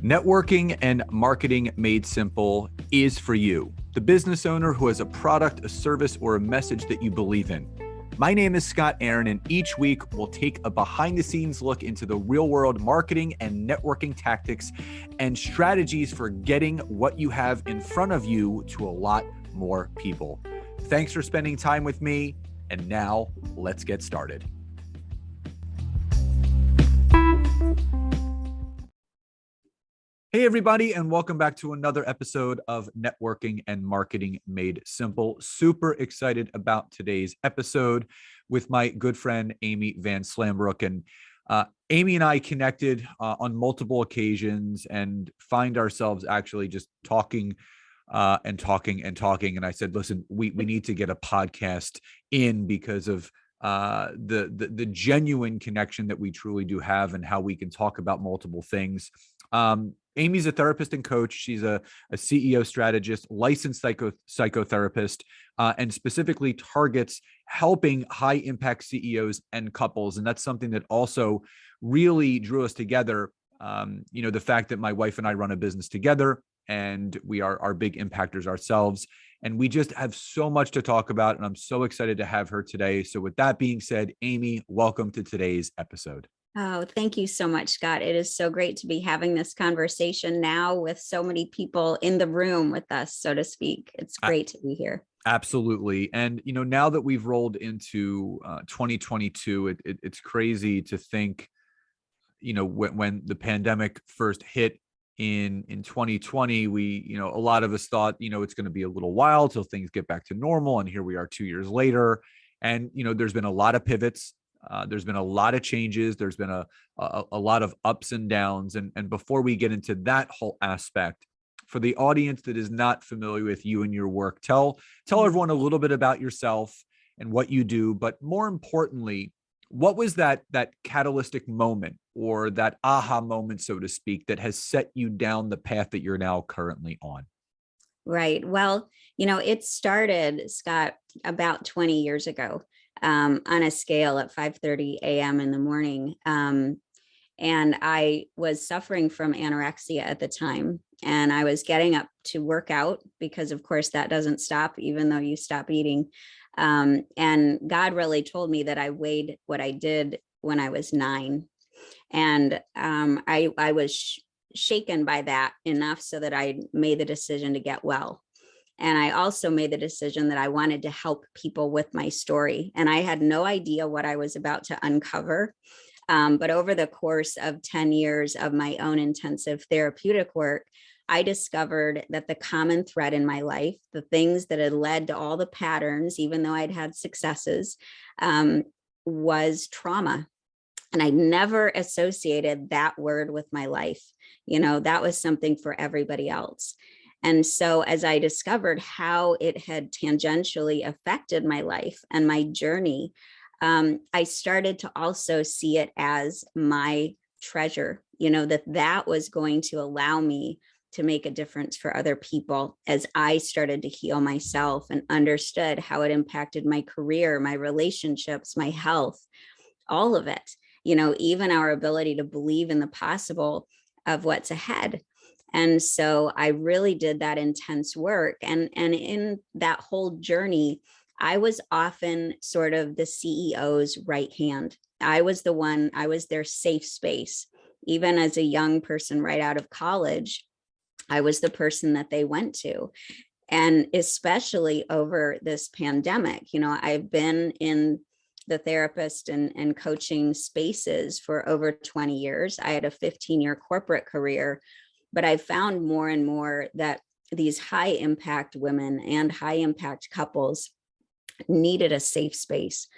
Networking and marketing made simple is for you, the business owner who has a product, a service, or a message that you believe in. My name is Scott Aaron, and each week we'll take a behind-the-scenes look into the real-world marketing and networking tactics and strategies for getting what you have in front of you to a lot more people. Thanks for spending time with me, and now let's get started. Hey, everybody, and welcome back to another episode of Networking and Marketing Made Simple. Super excited about today's episode with my good friend, Amy Van Slambrook. And Amy and I connected on multiple occasions and find ourselves actually just talking and talking. And I said, listen, we need to get a podcast in because of the genuine connection that we truly do have and how we can talk about multiple things. Amy's a therapist and coach. She's a CEO strategist, licensed psychotherapist, and specifically targets helping high impact CEOs and couples. And that's something that also really drew us together. The fact that my wife and I run a business together and we are big impactors ourselves. And we just have so much to talk about. And I'm so excited to have her today. So with that being said, Amy, welcome to today's episode. Oh, thank you so much, Scott. It is so great to be having this conversation now with so many people in the room with us, so to speak. It's great to be here. Absolutely. And, now that we've rolled into 2022, it's crazy to think, when the pandemic first hit in 2020, we, a lot of us thought, it's going to be a little while till things get back to normal. And here we are 2 years later. And, there's been a lot of pivots. There's been a lot of changes. There's been a lot of ups and downs. And before we get into that whole aspect, for the audience that is not familiar with you and your work, tell everyone a little bit about yourself and what you do. But more importantly, what was that catalytic moment or that aha moment, so to speak, that has set you down the path that you're now currently on? Right. Well, it started, Scott, about 20 years ago. On a scale at 5:30 a.m. in the morning. And I was suffering from anorexia at the time. And I was getting up to work out because, of course, that doesn't stop even though you stop eating. And God really told me that I weighed what I did when I was 9. And I was shaken by that enough so that I made the decision to get well. And I also made the decision that I wanted to help people with my story. And I had no idea what I was about to uncover. But over the course of 10 years of my own intensive therapeutic work, I discovered that the common thread in my life, the things that had led to all the patterns, even though I'd had successes, was trauma. And I never associated that word with my life. That was something for everybody else. And so as I discovered how it had tangentially affected my life and my journey, I started to also see it as my treasure, that was going to allow me to make a difference for other people as I started to heal myself and understood how it impacted my career, my relationships, my health, all of it, even our ability to believe in the possible of what's ahead. And so I really did that intense work. And in that whole journey, I was often sort of the CEO's right hand. I was their safe space. Even as a young person right out of college, I was the person that they went to. And especially over this pandemic, I've been in the therapist and coaching spaces for over 20 years. I had a 15-year corporate career. But I found more and more that these high impact women and high impact couples needed a safe space.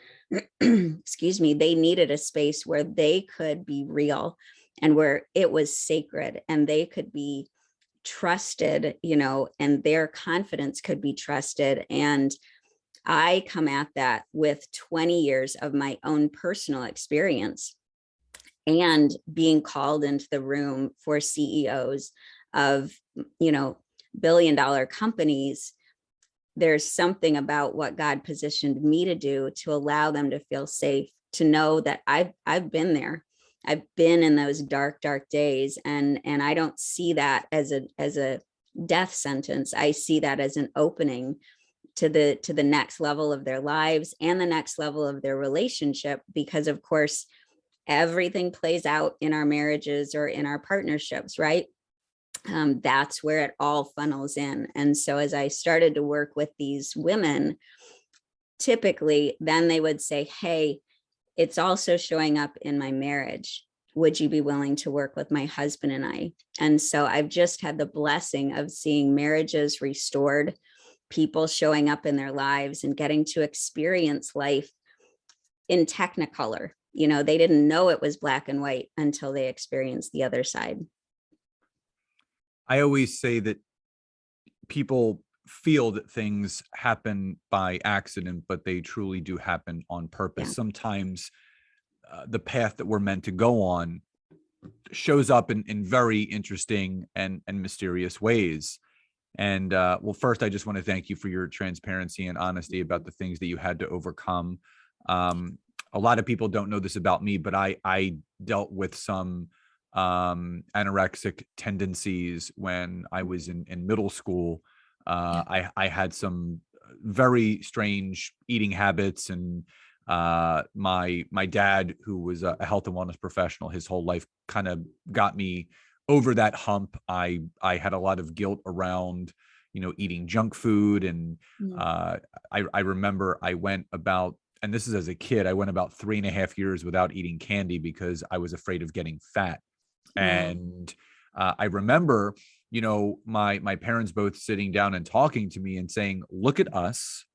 Excuse me. They needed a space where they could be real and where it was sacred and they could be trusted, and their confidence could be trusted. And I come at that with 20 years of my own personal experience. And being called into the room for CEOs of, billion-dollar companies, there's something about what God positioned me to do to allow them to feel safe, to know that I've been there. I've been in those dark, dark days, and I don't see that as a death sentence. I see that as an opening to the next level of their lives and the next level of their relationship, because of course everything plays out in our marriages or in our partnerships, right? That's where it all funnels in. And so as I started to work with these women, typically then they would say, hey, it's also showing up in my marriage. Would you be willing to work with my husband and I? And so I've just had the blessing of seeing marriages restored, people showing up in their lives and getting to experience life in technicolor. You know, they didn't know it was black and white until they experienced the other side. I always say that people feel that things happen by accident, but they truly do happen on purpose. Yeah. Sometimes the path that we're meant to go on shows up in very interesting and mysterious ways. And well, first, I just want to thank you for your transparency and honesty about the things that you had to overcome. A lot of people don't know this about me, but I dealt with some anorexic tendencies when I was in middle school. I had some very strange eating habits, and my dad, who was a health and wellness professional his whole life, kind of got me over that hump. I had a lot of guilt around, eating junk food. And I remember I went about, and this is as a kid, I went about 3.5 years without eating candy because I was afraid of getting fat. And I remember, my parents both sitting down and talking to me and saying, look at us.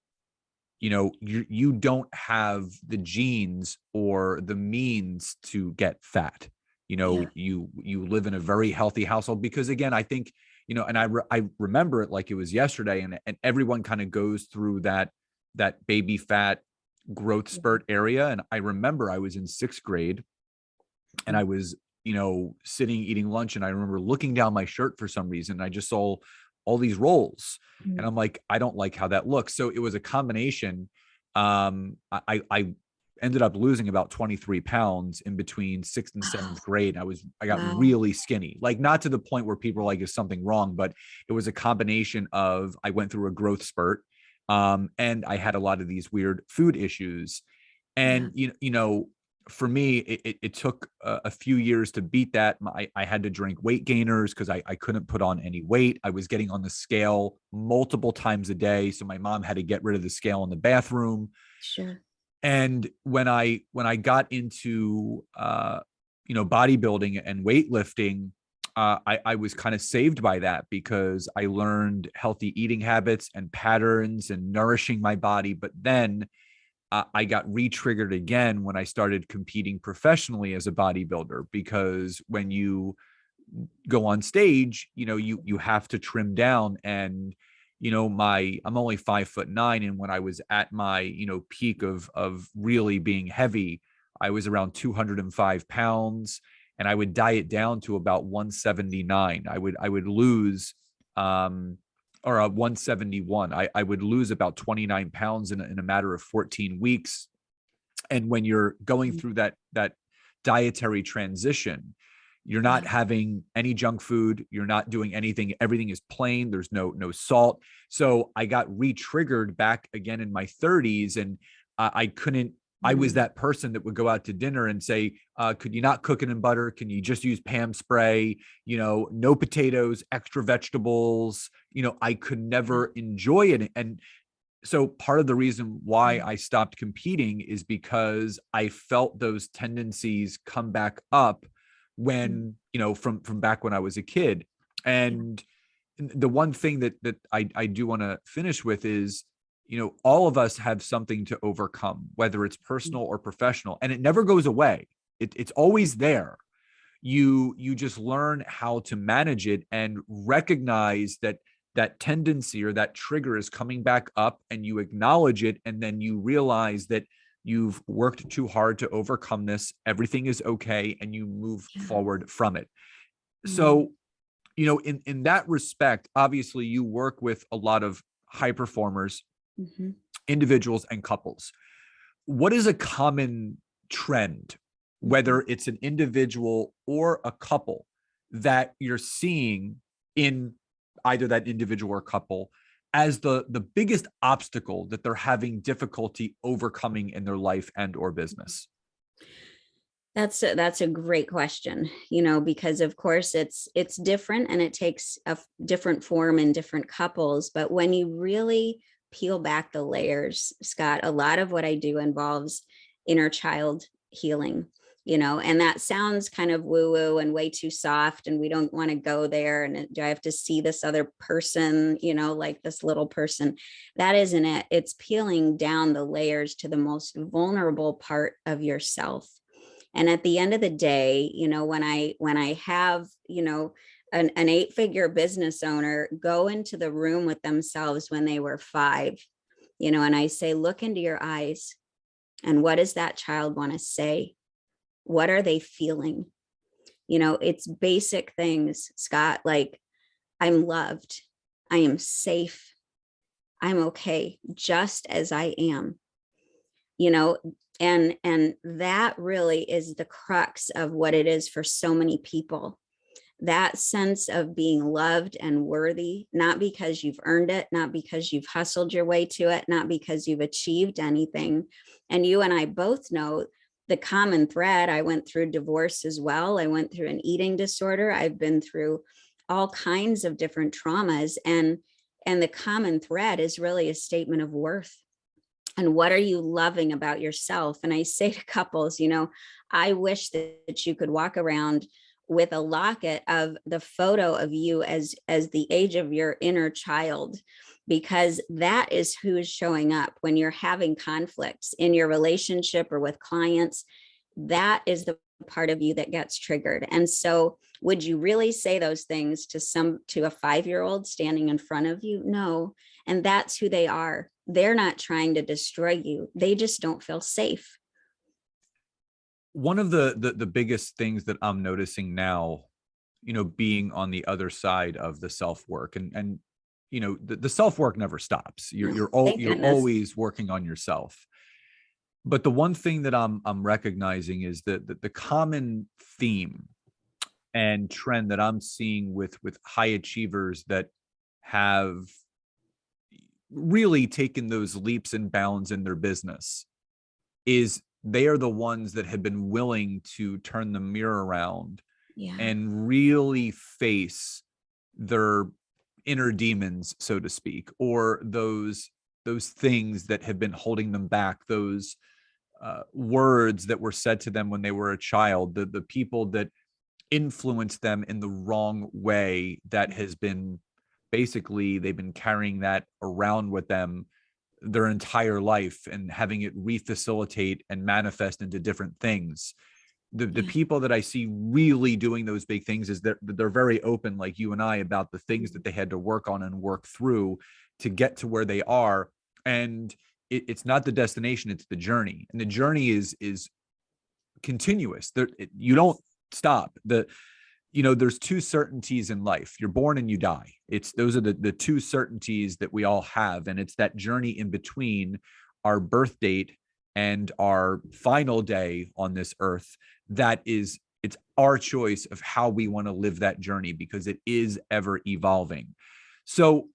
You don't have the genes or the means to get fat. You live in a very healthy household, because again, I think, and I remember it like it was yesterday, and everyone kind of goes through that baby fat growth spurt area. And I remember I was in 6th grade and I was, sitting eating lunch, and I remember looking down my shirt for some reason. I just saw all these rolls, and I'm like, I don't like how that looks. So it was a combination. I ended up losing about 23 pounds in between 6th and 7th grade. I got really skinny, like not to the point where people are like, is something wrong, but it was a combination of, I went through a growth spurt. And I had a lot of these weird food issues. And, for me, it took a few years to beat that. I had to drink weight gainers because I couldn't put on any weight. I was getting on the scale multiple times a day. So my mom had to get rid of the scale in the bathroom. Sure. And when I got into, bodybuilding and weightlifting, I was kind of saved by that, because I learned healthy eating habits and patterns and nourishing my body. But then I got re-triggered again when I started competing professionally as a bodybuilder, because when you go on stage, you have to trim down. And, I'm only 5'9". And when I was at my, peak of really being heavy, I was around 205 pounds, and I would diet down to about 179. I would lose, or 171. I would lose about 29 pounds in a matter of 14 weeks. And when you're going through that dietary transition, you're not having any junk food. You're not doing anything. Everything is plain. There's no salt. So I got re-triggered back again in my 30s, and I couldn't. I was that person that would go out to dinner and say, could you not cook it in butter? Can you just use Pam spray? No potatoes, extra vegetables. I could never enjoy it. And so part of the reason why I stopped competing is because I felt those tendencies come back up when, from back when I was a kid. And the one thing that I do want to finish with is, all of us have something to overcome, whether it's personal or professional, and it never goes away. It's always there. You just learn how to manage it and recognize that tendency or that trigger is coming back up, and you acknowledge it. And then you realize that you've worked too hard to overcome this. Everything is okay. And you move forward from it. So, in that respect, obviously you work with a lot of high performers, individuals and couples. What is a common trend Mhm. whether it's an individual or a couple that you're seeing in either that individual or couple as the biggest obstacle that they're having difficulty overcoming in their life and or business? That's a great question, because of course it's different and it takes a different form in different couples. But when you really peel back the layers, Scott, a lot of what I do involves inner child healing, and that sounds kind of woo woo and way too soft. And we don't want to go there. And do I have to see this other person, like this little person? That isn't it. It's peeling down the layers to the most vulnerable part of yourself. And at the end of the day, when I have, an 8-figure business owner go into the room with themselves when they were 5, and I say, look into your eyes, and what does that child want to say? What are they feeling? It's basic things, Scott, like, I'm loved, I am safe, I'm okay just as I am, you know and that really is the crux of what it is for so many people. That sense of being loved and worthy, not because you've earned it, not because you've hustled your way to it, not because you've achieved anything. And you and I both know the common thread. I went through divorce as well. I went through an eating disorder. I've been through all kinds of different traumas, and the common thread is really a statement of worth. And what are you loving about yourself? And I say to couples, I wish that you could walk around with a locket of the photo of you as the age of your inner child, because that is who is showing up when you're having conflicts in your relationship or with clients. That is the part of you that gets triggered. And so would you really say those things to a 5-year-old standing in front of you? No. And that's who they are. They're not trying to destroy you. They just don't feel safe. One of the biggest things that I'm noticing now, being on the other side of the self-work, and the self-work never stops. No, thank You're goodness. always working on yourself. But the one thing that I'm recognizing is that the common theme and trend that I'm seeing with high achievers that have really taken those leaps and bounds in their business is they are the ones that have been willing to turn the mirror around Yeah. and really face their inner demons, so to speak, or those things that have been holding them back, those words that were said to them when they were a child, the people that influenced them in the wrong way, that has been basically they've been carrying that around with them their entire life and having it refacilitate and manifest into different things. The Yeah. people that I see really doing those big things is that they're very open, like you and I, about the things that they had to work on and work through to get to where they are. And it's not the destination, it's the journey. And the journey is continuous. You don't stop. There's two certainties in life. You're born and you die. Those are the two certainties that we all have. And it's that journey in between our birth date and our final day on this earth. It's our choice of how we want to live that journey, because it is ever evolving. So,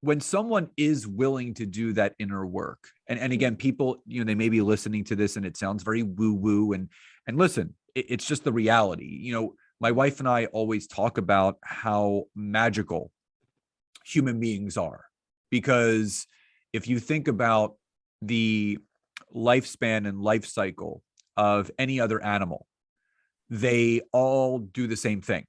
when someone is willing to do that inner work, and again, people, they may be listening to this and it sounds very woo woo, and listen, it's just the reality. My wife and I always talk about how magical human beings are, because if you think about the lifespan and life cycle of any other animal, they all do the same thing.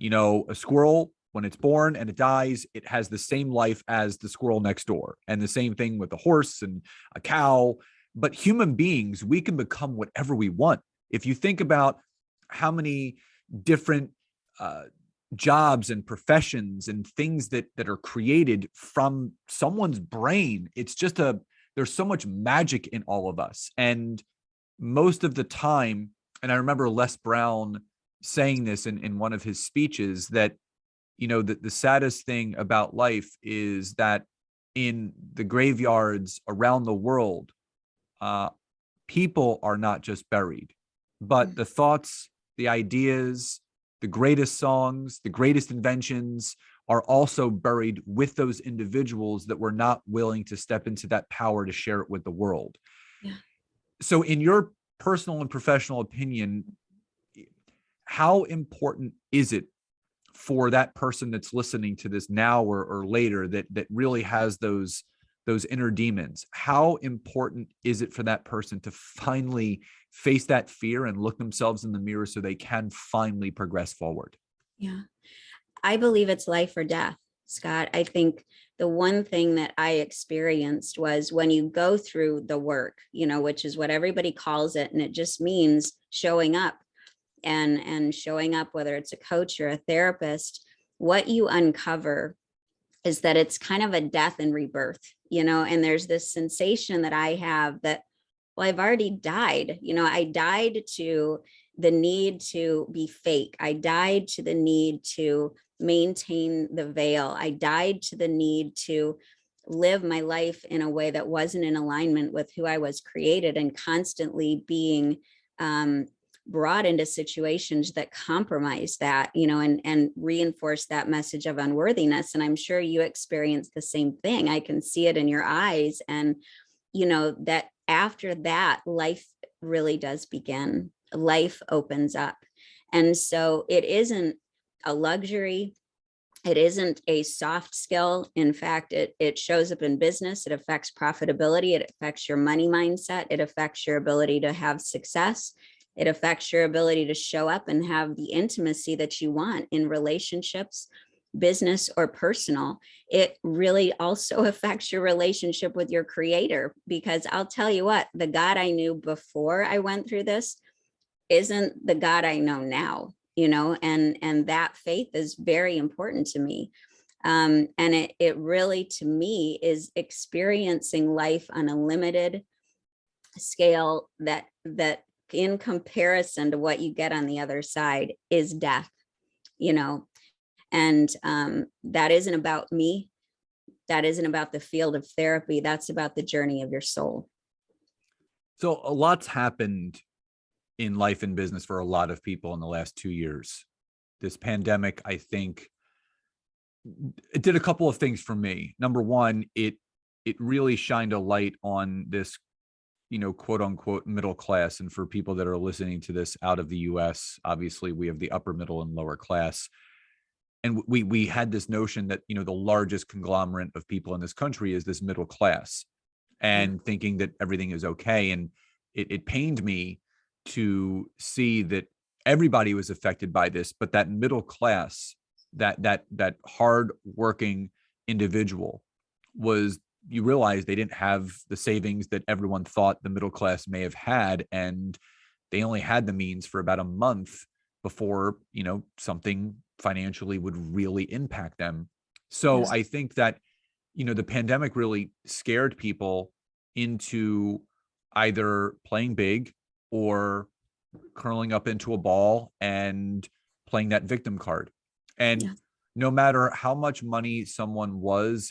A squirrel, when it's born and it dies, it has the same life as the squirrel next door, and the same thing with a horse and a cow. But human beings, we can become whatever we want. If you think about how many different jobs and professions and things that are created from someone's brain, there's so much magic in all of us. And most of the time, and I remember Les Brown saying this in one of his speeches, that the saddest thing about life is that in the graveyards around the world, people are not just buried, but the thoughts, the ideas, the greatest songs, the greatest inventions are also buried with those individuals that were not willing to step into that power to share it with the world. Yeah. So in your personal and professional opinion, how important is it for that person that's listening to this now or later that really has those inner demons? How important is it for that person to finally face that fear and look themselves in the mirror so they can finally progress forward? Yeah. I believe it's life or death, Scott. I think the one thing that I experienced was when you go through the work, which is what everybody calls it, and it just means showing up and showing up, whether it's a coach or a therapist, what you uncover is that it's kind of a death and rebirth, and there's this sensation that I have that, well, I've already died. I died to the need to be fake. I died to the need to maintain the veil. I died to the need to live my life in a way that wasn't in alignment with who I was created, and constantly being brought into situations that compromise that, and reinforce that message of unworthiness. And I'm sure you experience the same thing. I can see it in your eyes. And, that after that, life really does begin. Life opens up. And so it isn't a luxury. It isn't a soft skill. In fact, it shows up in business. It affects profitability. It affects your money mindset. It affects your ability to have success. It affects your ability to show up and have the intimacy that you want in relationships, business or personal. It really also affects your relationship with your creator, because I'll tell you what, the God I knew before I went through this isn't the God I know now, and that faith is very important to me. And it really, to me, is experiencing life on a limited scale that in comparison to what you get on the other side is death, and that isn't about me. That isn't about the field of therapy. That's about the journey of your soul. So a lot's happened in life and business for a lot of people in the last 2 years. This pandemic, I think, it did a couple of things for me. Number one, it really shined a light on this, quote unquote, middle class. And for people that are listening to this out of the US, obviously we have the upper middle and lower class. And we had this notion that, the largest conglomerate of people in this country is this middle class, and thinking that everything is okay. And it pained me to see that everybody was affected by this, but that middle class, that hard working individual was, you realize they didn't have the savings that everyone thought the middle class may have had. And they only had the means for about a month before, something financially would really impact them. So Yes. I think that, the pandemic really scared people into either playing big or curling up into a ball and playing that victim card. And Yeah. no matter how much money someone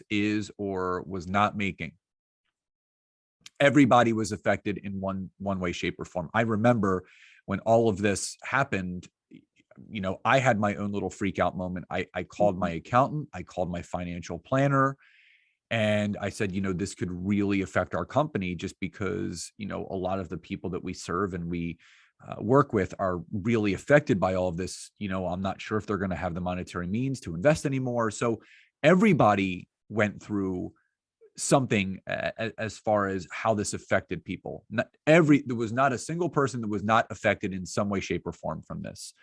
is, or was not making, everybody was affected in one way, shape, or form. I remember when all of this happened, I had my own little freak out moment. I called my accountant, I called my financial planner, and I said, this could really affect our company, just because, a lot of the people that we serve and we work with are really affected by all of this. I'm not sure if they're going to have the monetary means to invest anymore. So everybody went through something as far as how this affected people. There was not a single person that was not affected in some way, shape, or form from this.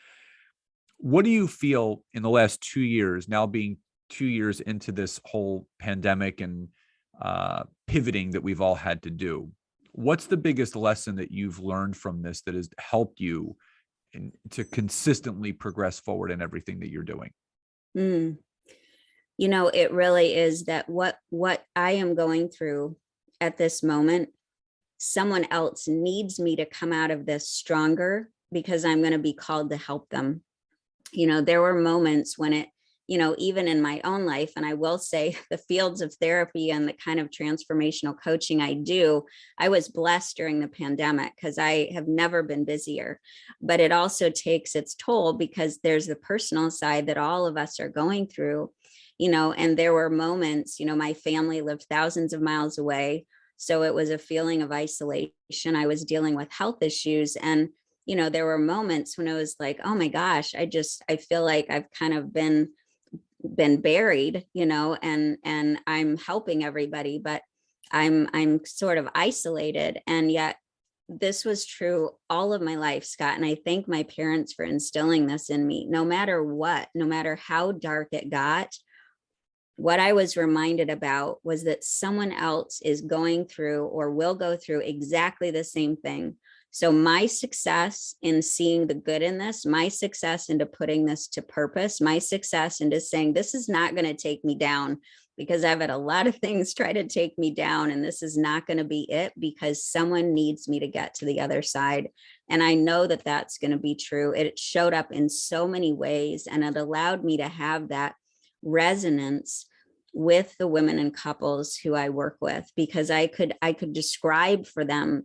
What do you feel in the last 2 years, now being 2 years into this whole pandemic and pivoting that we've all had to do? What's the biggest lesson that you've learned from this that has helped you to consistently progress forward in everything that you're doing? Mm. It really is that what I am going through at this moment, someone else needs me to come out of this stronger, because I'm going to be called to help them. There were moments when even in my own life, and I will say the fields of therapy and the kind of transformational coaching I do, I was blessed during the pandemic because I have never been busier. But it also takes its toll because there's the personal side that all of us are going through, and there were moments, my family lived thousands of miles away. So it was a feeling of isolation. I was dealing with health issues. And, there were moments when it was like, oh my gosh, I feel like I've kind of been buried, and I'm helping everybody, but I'm sort of isolated. And yet this was true all of my life, Scott. And I thank my parents for instilling this in me. No matter what, no matter how dark it got, what I was reminded about was that someone else is going through or will go through exactly the same thing. So my success in seeing the good in this, my success into putting this to purpose, my success into saying, this is not going to take me down, because I've had a lot of things try to take me down, and this is not going to be it, because someone needs me to get to the other side. And I know that that's going to be true. It showed up in so many ways, and it allowed me to have that resonance with the women and couples who I work with, because I could describe for them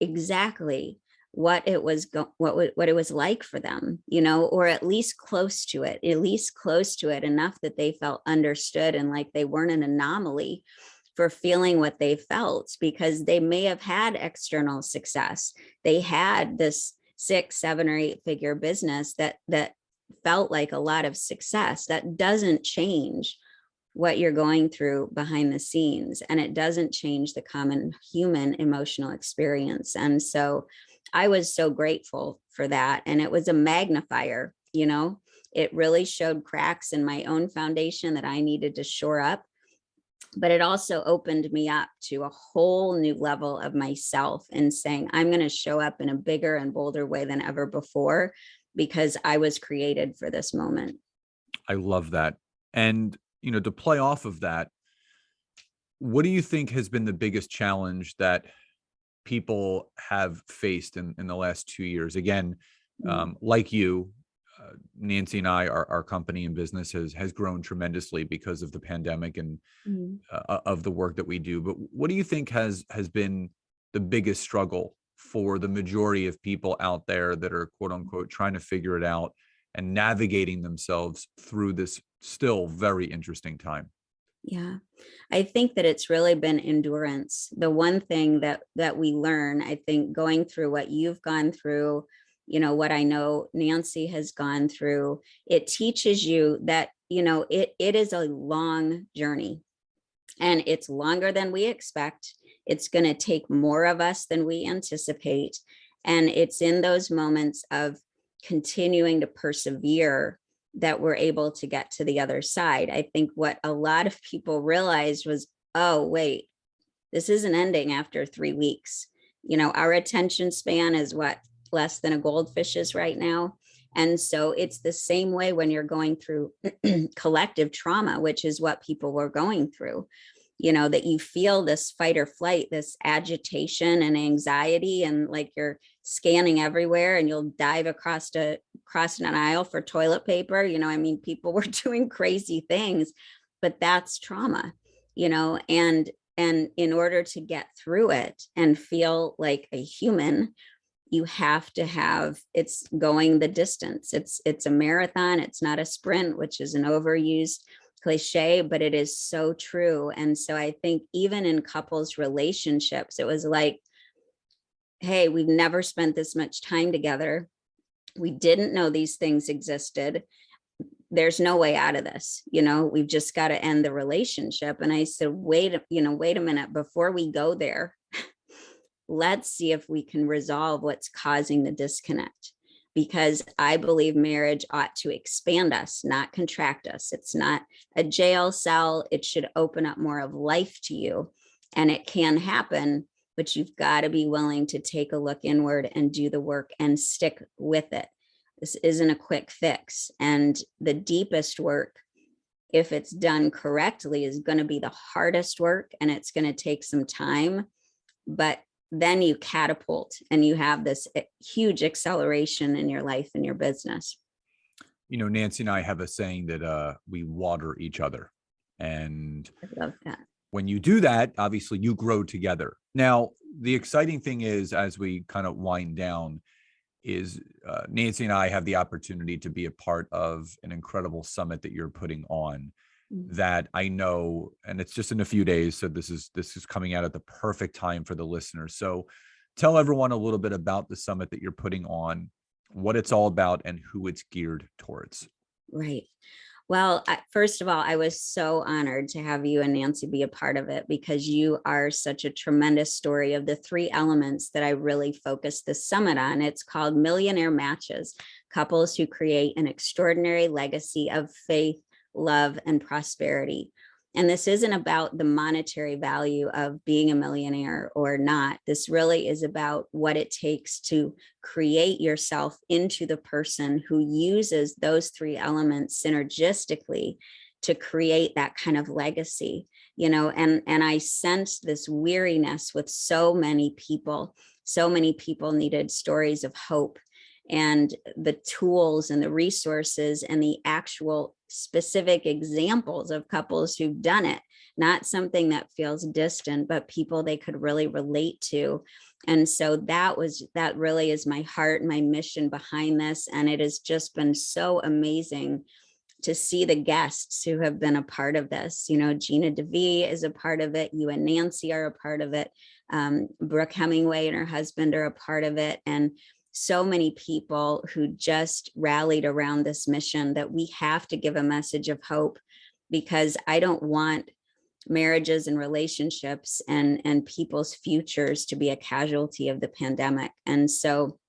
exactly what it was what it was like for them, or at least close to it enough that they felt understood and like they weren't an anomaly for feeling what they felt, because they may have had external success. They had this 6, 7, or 8 figure business that felt like a lot of success. That doesn't change what you're going through behind the scenes, and it doesn't change the common human emotional experience. And so I was so grateful for that. And it was a magnifier, it really showed cracks in my own foundation that I needed to shore up. But it also opened me up to a whole new level of myself and saying, I'm going to show up in a bigger and bolder way than ever before, because I was created for this moment. I love that. And, to play off of that, what do you think has been the biggest challenge that people have faced in the last 2 years? Again, like you, Nancy and I, our company and business has grown tremendously because of the pandemic and of the work that we do. But what do you think has been the biggest struggle for the majority of people out there that are, quote unquote, trying to figure it out and navigating themselves through this still very interesting time? Yeah, I think that it's really been endurance. The one thing that we learn, I think, going through what you've gone through, what I know Nancy has gone through, it teaches you that, it is a long journey, and it's longer than we expect. It's going to take more of us than we anticipate. And it's in those moments of continuing to persevere that we're able to get to the other side. I think what a lot of people realized was, oh, wait, this isn't ending after 3 weeks. Our attention span is less than a goldfish's right now. And so it's the same way when you're going through collective trauma, which is what people were going through, that you feel this fight or flight, this agitation and anxiety, and like you're scanning everywhere, and you'll dive across an aisle for toilet paper. People were doing crazy things, but that's trauma, and in order to get through it and feel like a human, you have to have, it's going the distance. It's a marathon. It's not a sprint, which is an overused cliche, but it is so true. And so I think even in couples relationships, it was like, hey, we've never spent this much time together. We didn't know these things existed. There's no way out of this. We've just got to end the relationship. And I said, wait a minute, before we go there, let's see if we can resolve what's causing the disconnect. Because I believe marriage ought to expand us, not contract us. It's not a jail cell. It should open up more of life to you. And it can happen, but you've got to be willing to take a look inward and do the work and stick with it. This isn't a quick fix. And the deepest work, if it's done correctly, is going to be the hardest work, and it's going to take some time. But then you catapult and you have this huge acceleration in your life and your business. Nancy and I have a saying that we water each other. And I love that. when you do that, obviously you grow together. Now, the exciting thing is, as we kind of wind down, is Nancy and I have the opportunity to be a part of an incredible summit that you're putting on that I know, and it's just in a few days. So this is coming out at the perfect time for the listeners. So tell everyone a little bit about the summit that you're putting on, what it's all about, and who it's geared towards. Right. Well, first of all, I was so honored to have you and Nancy be a part of it, because you are such a tremendous story of the three elements that I really focus the summit on. It's called Millionaire Matches, couples who create an extraordinary legacy of faith, love, and prosperity. And this isn't about the monetary value of being a millionaire or not. This really is about what it takes to create yourself into the person who uses those three elements synergistically to create that kind of legacy, and I sensed this weariness with so many people. So many people needed stories of hope, and the tools and the resources and the actual specific examples of couples who've done it, not something that feels distant, but people they could really relate to. And so that really is my heart, my mission behind this. And it has just been so amazing to see the guests who have been a part of this. Gina DeVee is a part of it. You and Nancy are a part of it. Brooke Hemingway and her husband are a part of it. And so many people who just rallied around this mission that we have to give a message of hope, because I don't want marriages and relationships and people's futures to be a casualty of the pandemic. And so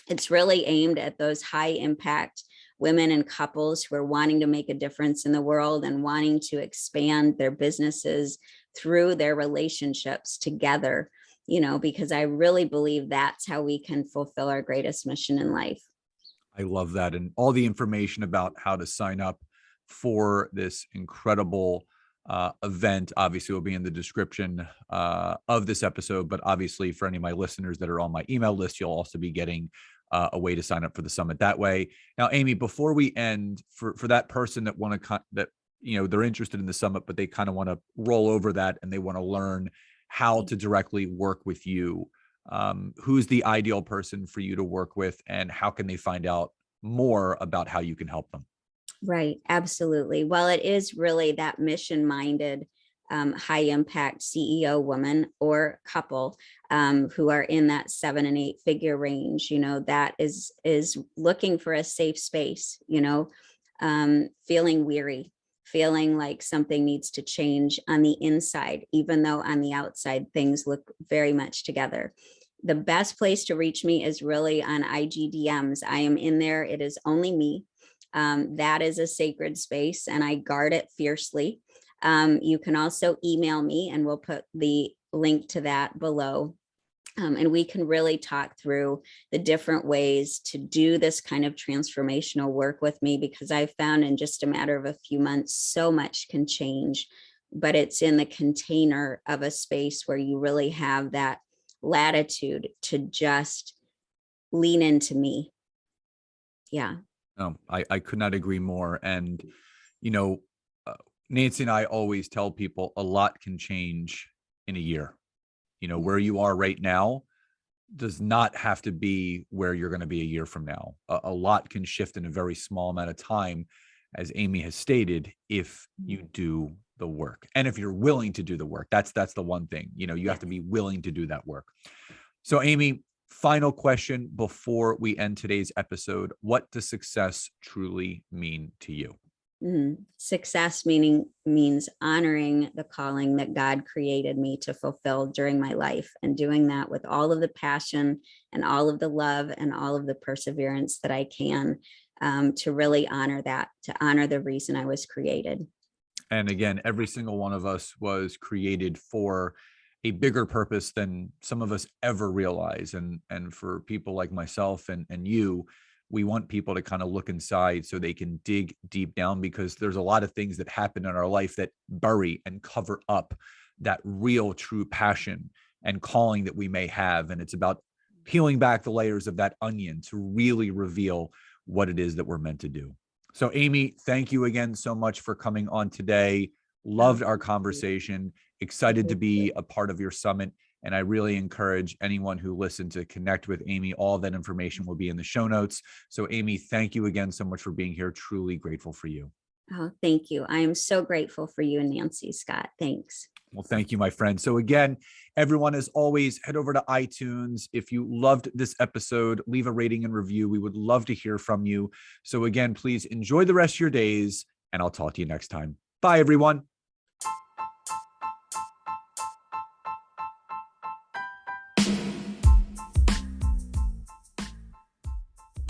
it's really aimed at those high impact women and couples who are wanting to make a difference in the world and wanting to expand their businesses through their relationships together, because I really believe that's how we can fulfill our greatest mission in life. I love that. And all the information about how to sign up for this incredible event obviously will be in the description of this episode. But obviously, for any of my listeners that are on my email list, you'll also be getting a way to sign up for the summit that way. Now, Amy, before we end, for that person that they're interested in the summit, but they kind of want to roll over that and they want to learn how to directly work with you, who's the ideal person for you to work with, and how can they find out more about how you can help them? Right. Absolutely. Well, it is really that mission-minded, high impact CEO woman or couple who are in that 7 and 8 figure range, that is looking for a safe space, feeling weary, feeling like something needs to change on the inside, even though on the outside things look very much together. The best place to reach me is really on IG DMs. I am in there. It is only me. That is a sacred space and I guard it fiercely. You can also email me and we'll put the link to that below. And we can really talk through the different ways to do this kind of transformational work with me, because I've found in just a matter of a few months, so much can change, but it's in the container of a space where you really have that latitude to just lean into me. Yeah. No, I could not agree more. And, Nancy and I always tell people a lot can change in a year. Where you are right now does not have to be where you're going to be a year from now. A lot can shift in a very small amount of time, as Amy has stated, if you do the work. And if you're willing to do the work, that's the one thing, you have to be willing to do that work. So Amy, final question before we end today's episode. What does success truly mean to you? Success means honoring the calling that God created me to fulfill during my life, and doing that with all of the passion and all of the love and all of the perseverance that I can, to really honor that, to honor the reason I was created. And again, every single one of us was created for a bigger purpose than some of us ever realize. And for people like myself and you, we want people to kind of look inside so they can dig deep down, because there's a lot of things that happen in our life that bury and cover up that real, true passion and calling that we may have. And it's about peeling back the layers of that onion to really reveal what it is that we're meant to do. So Amy, thank you again so much for coming on today. Loved our conversation. Excited to be a part of your summit. And I really encourage anyone who listened to connect with Amy. All that information will be in the show notes. So Amy, thank you again so much for being here. Truly grateful for you. Oh, thank you. I am so grateful for you and Nancy, Scott. Thanks. Well, thank you, my friend. So again, everyone, as always, head over to iTunes. If you loved this episode, leave a rating and review. We would love to hear from you. So again, please enjoy the rest of your days, and I'll talk to you next time. Bye, everyone.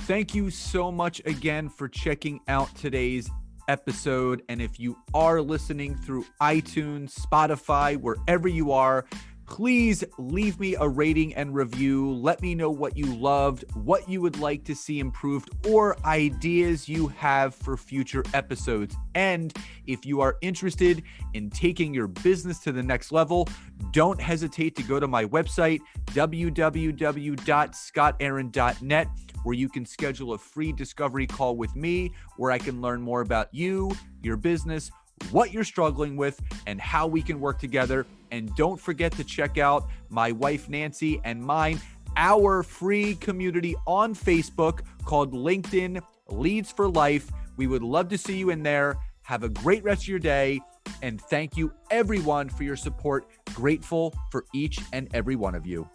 Thank you so much again for checking out today's episode. And if you are listening through iTunes, Spotify, wherever you are, please leave me a rating and review. Let me know what you loved, what you would like to see improved, or ideas you have for future episodes. And if you are interested in taking your business to the next level, don't hesitate to go to my website, www.scottaaron.net, where you can schedule a free discovery call with me, where I can learn more about you, your business, what you're struggling with, and how we can work together. And don't forget to check out my wife, Nancy, and mine, our free community on Facebook called LinkedIn Leads for Life. We would love to see you in there. Have a great rest of your day. And thank you, everyone, for your support. Grateful for each and every one of you.